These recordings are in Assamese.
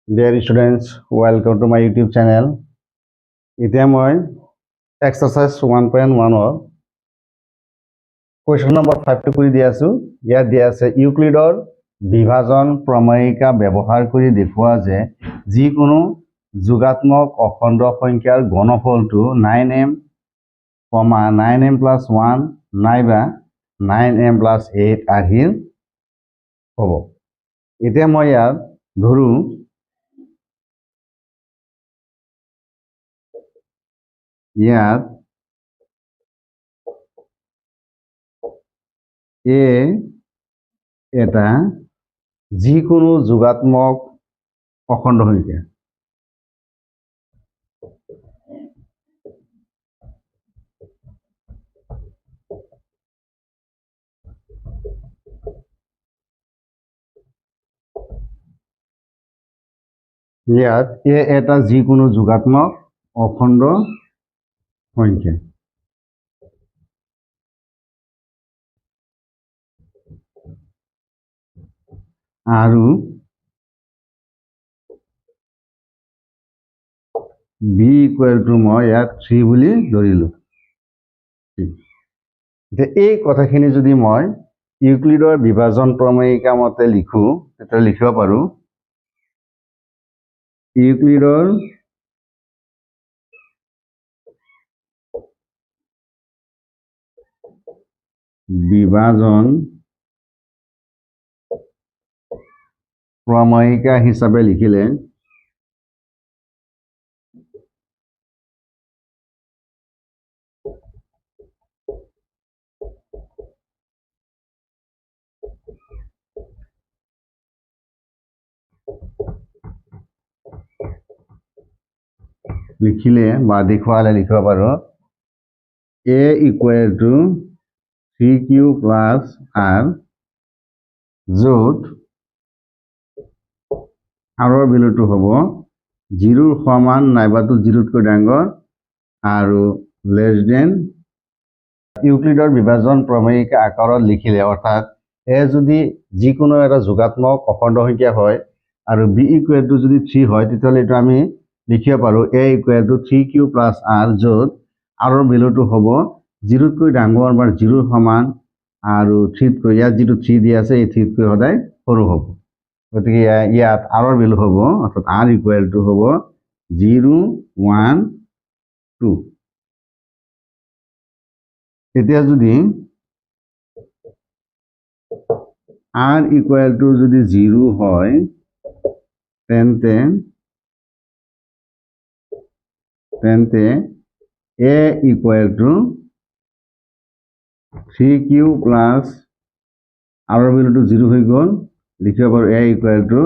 Dear students, welcome to my YouTube channel. এতিয়া মই exercise 1.1 question number 5 টো কৰি দি আছো। ইয়াত দিয়া আছে ইউক্লিডৰ বিভাজন প্ৰমেয়িকা ব্যৱহাৰ কৰি দেখুওৱা যে যিকোনো যোগাত্মক অখণ্ড সংখ্যাৰ ঘনফলটো 9m, 9m plus 1 নাইবা 9m plus 8 আহিল হ'ব। এতিয়া মই ইয়াত ধৰো ইয়াত এ এটা যিকোনো যোগাত্মক অখণ্ড সংখ্যা। ইয়াত এ এটা যিকোনো যোগাত্মক অখণ্ড সংখ্যা। আৰু বি ইকুৱেল টু মই ইয়াত 3 বুলি ধৰিলোঁ। এই কথাখিনি যদি মই ইউক্লিডৰ বিভাজন প্ৰমেয়িকা মতে লিখো তেতিয়া লিখিব পাৰোঁ ইউক্লিডৰ বিভাজন প্ৰমেয়িকা হিচাপে লিখিলে বা দেখুৱালে লিখিব পাৰোঁ a equal to 3q plus r য'ত আৰৰ ভেলুটো হ'ব 0 সমান নাইবাতো 0তকৈ ডাঙৰ আৰু লেছ দেন ইউক্লিডৰ বিভাজন প্ৰমেয়িকা আকাৰত লিখিলে অৰ্থাৎ এ যদি যিকোনো এটা যোগাত্মক অখণ্ড সংখ্যা হয় আৰু বি ইকুৱেল টু যদি 3 হয় তেতিয়াহ'লে এইটো আমি লিখিব পাৰোঁ a equal to 3q plus r য'ত আৰৰ ভেলুটো হ'ব 0তকৈ ডাঙৰ বা 0 সমান আৰু 3তকৈ ইয়াত যিটো 3 দিয়া আছে এই 3তকৈ সদায় সৰু হ'ব। গতিকে ইয়াত আৰৰ ভেলু হ'ব অৰ্থাৎ r ইকুৱেল টু হ'ব 0, 1, 2। এতিয়া যদি r ইকুৱেল টু যদি 0 হয় তেন্তে a equal to 3q plus আৰৰ ভেলুটো 0 হৈ গ'ল লিখিব পাৰোঁ a equal to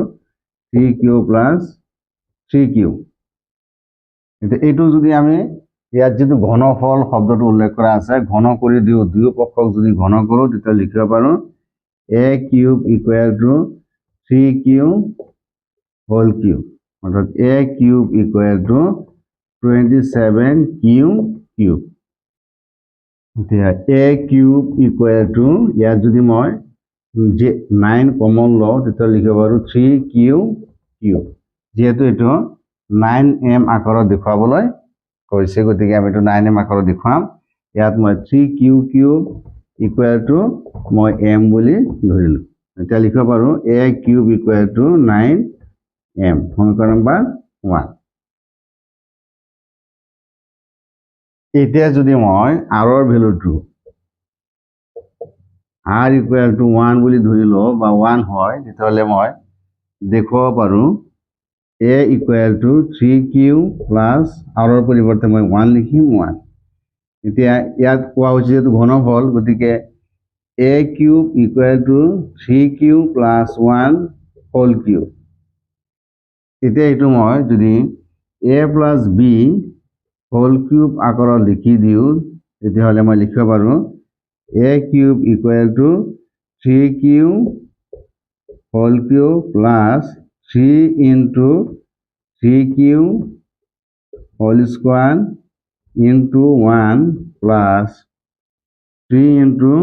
3q plus 3q। এতিয়া এইটো যদি আমি ইয়াত যিটো ঘনফল শব্দটো উল্লেখ কৰা আছে ঘন কৰি দিওঁ দুয়ো পক্ষক যদি ঘন কৰোঁ তেতিয়া লিখিব পাৰোঁ a cube equal to 3q whole cube অৰ্থাৎ a cube equal to 27q cube. এতিয়া a কিউব ইকুৱেল টু ইয়াত যদি মই 9 কমন লওঁ তেতিয়া লিখিব পাৰোঁ 3q কিউব যিহেতু এইটো 9m আকাৰত দেখুৱাবলৈ কৈছে গতিকে আমি এইটো 9m আকাৰত দেখুৱাম। ইয়াত মই 3q কিউব ইকুৱেল টু মই m বুলি ধৰিলোঁ। এতিয়া লিখিব পাৰোঁ a cube equal two 9m সমীকৰণ নম্বৰ 1। এতিয়া যদি মই আৰৰ ভেলুটো r ইকুৱেল টু 1 বুলি ধৰি লওঁ বা 1 হয় তেতিয়াহ'লে মই দেখুৱাব পাৰোঁ a equal to 3q plus আৰৰ পৰিৱৰ্তে মই 1 লিখিম 1। এতিয়া ইয়াত কোৱা হৈছে যিহেতু ঘনফল গতিকে a cube equal to 3q plus 1 whole cube. এতিয়া এইটো মই যদি a plus b whole cube আকাৰত লিখি দিওঁ তেতিয়াহ'লে মই লিখিব পাৰোঁ a cube equal to 3q whole cube plus 3 into 3q whole square into 1 plus 3 into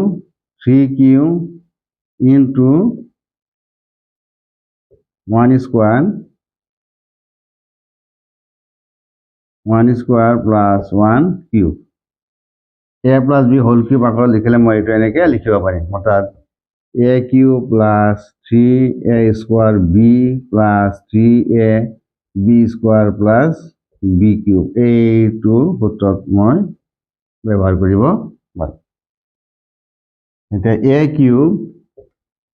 3q into 1 square 1 square plus 1 cube a plus b whole cube আকাৰত লিখিলে মই এইটো এনেকৈ লিখিব পাৰিম অৰ্থাৎ a cube plus 3a square b plus 3a b square plus b cube এইটো সূত্ৰত মই ব্যৱহাৰ কৰিব পাৰিম এতিয়া a cube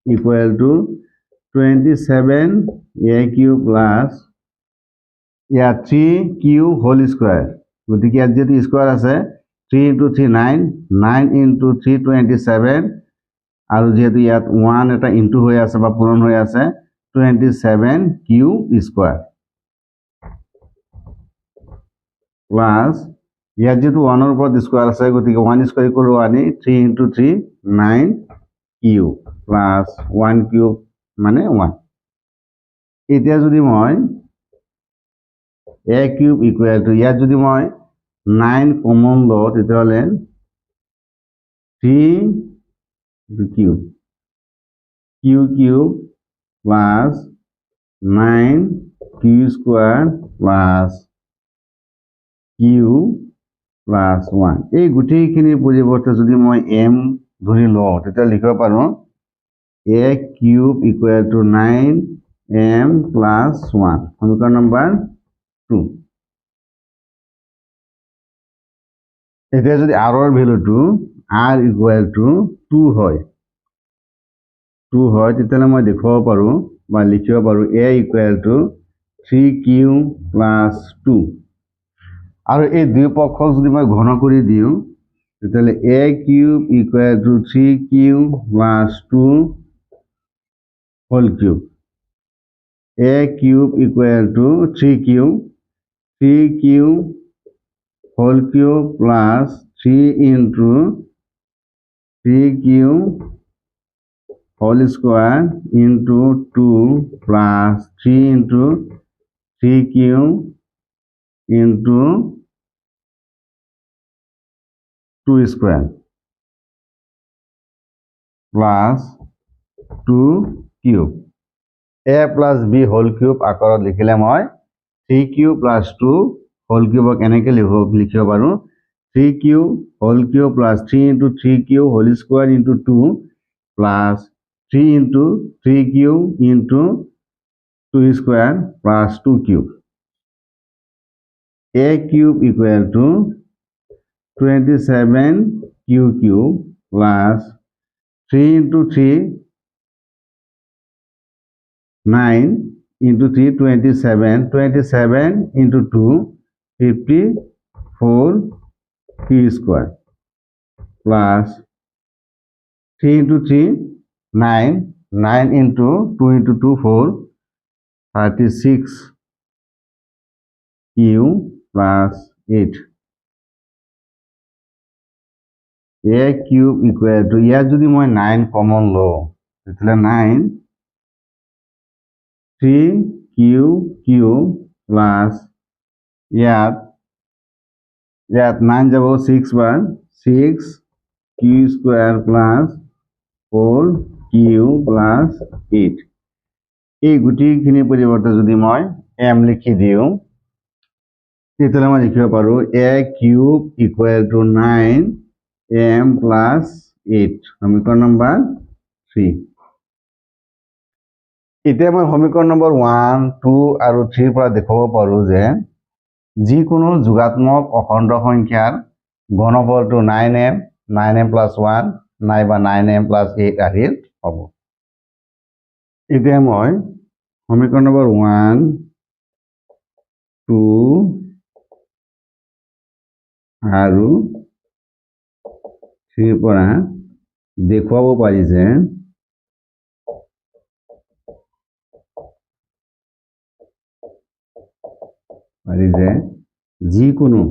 equal two 27a cube plus ইয়াত 3q হোল স্কোয়ার গতিকে ইয়াত যেহেতু স্কোয়ার আছে 3 into 3 9 9 into 3 27 আৰু যেহেতু ইয়াত 1 এটা ইনটু হৈ আছে বা পূৰণ হৈ আছে 27q স্কোয়াৰ প্লাস ইয়াত যেহেতু 1 ৰ ওপৰত স্কোয়ার আছে গতিকে 1 square equal 1 3 into 3 9q plus 1 cube মানে 1 এতিয়া যদি মই a কিউব ইকুয়াল টু ইয়াত যদি মই 9 কমন লওঁ তেতিয়াহ'লে 3 cube q cube plus 9q square plus q plus 1 এই গোটেইখিনিৰ পৰিৱৰ্তে যদি মই m ধৰি লওঁ তেতিয়া লিখিব পাৰোঁ a cube equal two 9m plus 1 সমীকৰণ নম্বৰ 2 এতিয়া যদি r ৰ ভ্যালুটো r ইকুয়াল টু 2 হয় তেতিয়াহ'লে মই দেখুৱাব পাৰোঁ বা লিখিব পাৰোঁ a equal to 3q plus 2 আৰু এই দুই পক্ষক যদি মই ঘন কৰি দিওঁ তেতিয়াহ'লে a cube equal to 3q plus 2 whole cube a cube equal to 3q whole cube plus 3 into 3q whole square into 2 plus 3 into 3q into 2 square plus 2 cube a plus b whole cube আকাৰত লিখিলে মই 3q plus 2 whole cube এনেকৈ লিখিব পাৰোঁ 3q whole cube plus 3 into 3q whole square into 2 plus 3 into 3q into 2 square plus 2 cube a cube equal to 27q cube plus 3 into 3 9 into 3 27 into 2 54 q square plus 3 into 3 9 into 2 into 2 4 36 q plus 8 a cube equal to ইয়াত যদি মই 9 কমন লওঁ তেতিয়াহ'লে 9 3q cube plus ইয়াত 9 যাব 6 বার 6q square plus 4q plus 8 এই গোটেইখিনিৰ পৰিৱৰ্তে যদি মই m লিখি দিওঁ তেতিয়াহ'লে মই লিখিব পাৰোঁ a cube equal to 9m plus 8 সমীকৰণ নম্বৰ 3 এতিয়া মই সমীকৰণ নম্বৰ 1 2 আৰু 3 পৰা দেখুৱাব পাৰোঁ যে যিকোনো যোগাত্মক অখণ্ড সংখ্যাৰ ঘনফলটো 9m plus 1 নাইবা 9m plus 8 আহিল হ'ব এতিয়া মই সমীকৰণ নম্বৰ 1 2 আৰু 3 পৰা দেখুৱাব পাৰি যে যিকোনো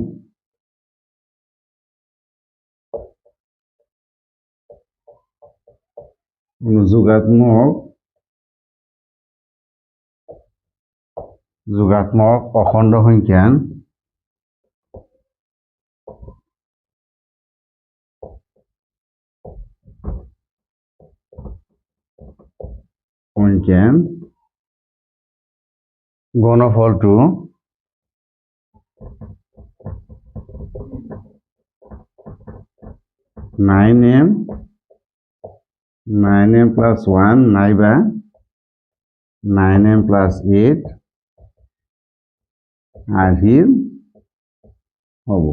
যোগাত্মক অখণ্ড সংখ্যা ঘনফলটো 9m 9m plus 1 নাইবা 9m plus 8 আহিল হ'ব